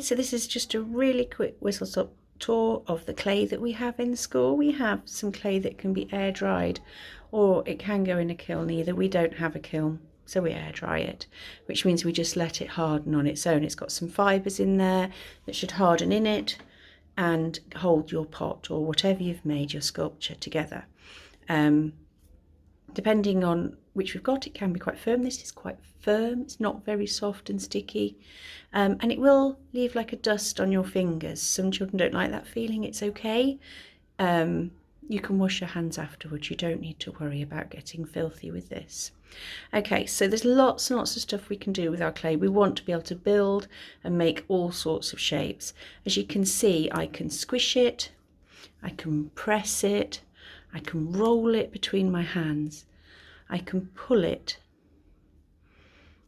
So this is just a really quick whistle-stop tour of the clay that we have in school. We have some clay that can be air dried, or it can go in a kiln. Either we don't have a kiln, so we air dry it, which means we just let it harden on its own. It's got some fibres in there that should harden in it and hold your pot or whatever you've made your sculpture together. Depending on which we've got, it can be quite firm. This is quite firm, it's not very soft and sticky, and it will leave like a dust on your fingers. Some children don't like that feeling. It's okay. You can wash your hands afterwards. You don't need to worry about getting filthy with this. Okay, so there's lots and lots of stuff we can do with our clay. We want to be able to build and make all sorts of shapes. As you can see, I can squish it, I can press it, I can roll it between my hands, I can pull it,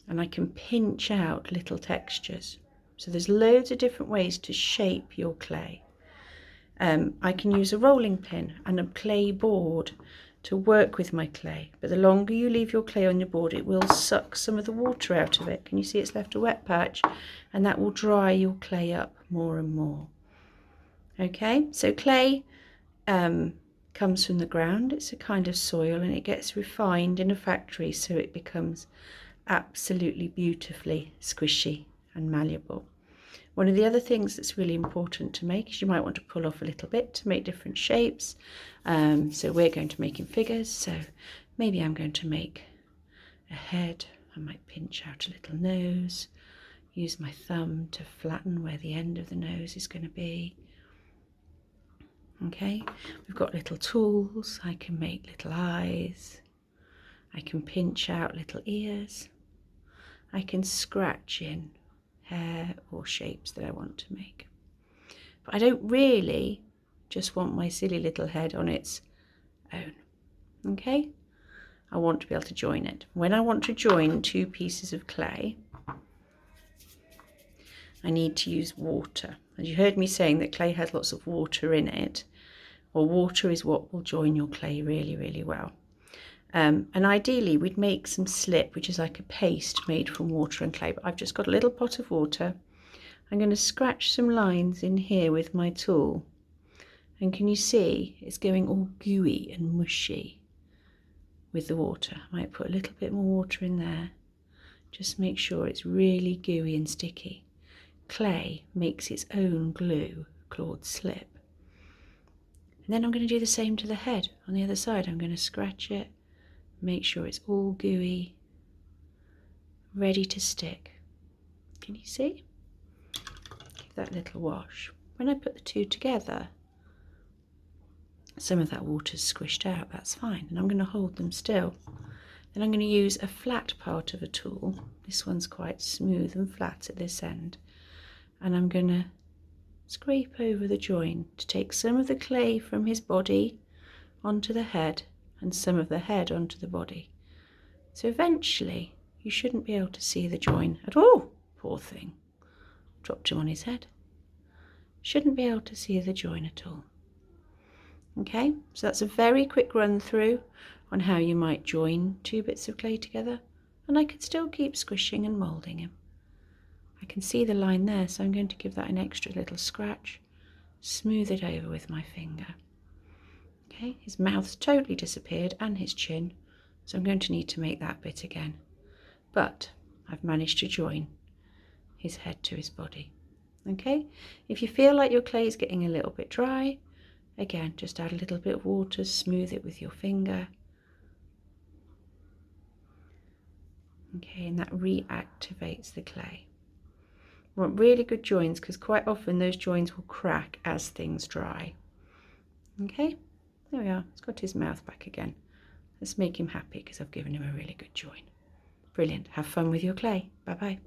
and I can pinch out little textures. So there's loads of different ways to shape your clay. I can use a rolling pin and a clay board to work with my clay, but the longer you leave your clay on your board, it will suck some of the water out of it. Can you see it's left a wet patch? And that will dry your clay up more and more. Okay, so clay comes from the ground. It's a kind of soil, and it gets refined in a factory so it becomes absolutely beautifully squishy and malleable. One of the other things that's really important to make is you might want to pull off a little bit to make different shapes. So we're going to make in figures, so maybe I'm going to make a head. I might pinch out a little nose, use my thumb to flatten where the end of the nose is going to be. Okay, we've got little tools. I can make little eyes, I can pinch out little ears, I can scratch in hair or shapes that I want to make. But I don't really just want my silly little head on its own. Okay, I want to be able to join it. When I want to join two pieces of clay, I need to use water. As you heard me saying, that clay has lots of water in it, or water is what will join your clay really, really well. And ideally we'd make some slip, which is like a paste made from water and clay, but I've just got a little pot of water. I'm going to scratch some lines in here with my tool, and can you see it's going all gooey and mushy with the water. I might put a little bit more water in there, just make sure it's really gooey and sticky. Clay makes its own glue called slip. And then I'm going to do the same to the head on the other side. I'm going to scratch it, make sure it's all gooey, ready to stick. Can you see? Give that a little wash. When I put the two together, some of that water's squished out, that's fine, and I'm going to hold them still. Then I'm going to use a flat part of a tool. This one's quite smooth and flat at this end, and I'm going to scrape over the join to take some of the clay from his body onto the head and some of the head onto the body. So eventually you shouldn't be able to see the join at all. Poor thing, dropped him on his head. Shouldn't be able to see the join at all. Okay, so that's a very quick run through on how you might join two bits of clay together, and I could still keep squishing and moulding him. I can see the line there, so I'm going to give that an extra little scratch, smooth it over with my finger. Okay, his mouth's totally disappeared and his chin, so I'm going to need to make that bit again. But I've managed to join his head to his body. Okay, if you feel like your clay is getting a little bit dry, again, just add a little bit of water, smooth it with your finger. Okay, and that reactivates the clay. We want really good joins, because quite often those joins will crack as things dry. Okay, there we are. He's got his mouth back again. Let's make him happy because I've given him a really good join. Brilliant. Have fun with your clay. Bye bye.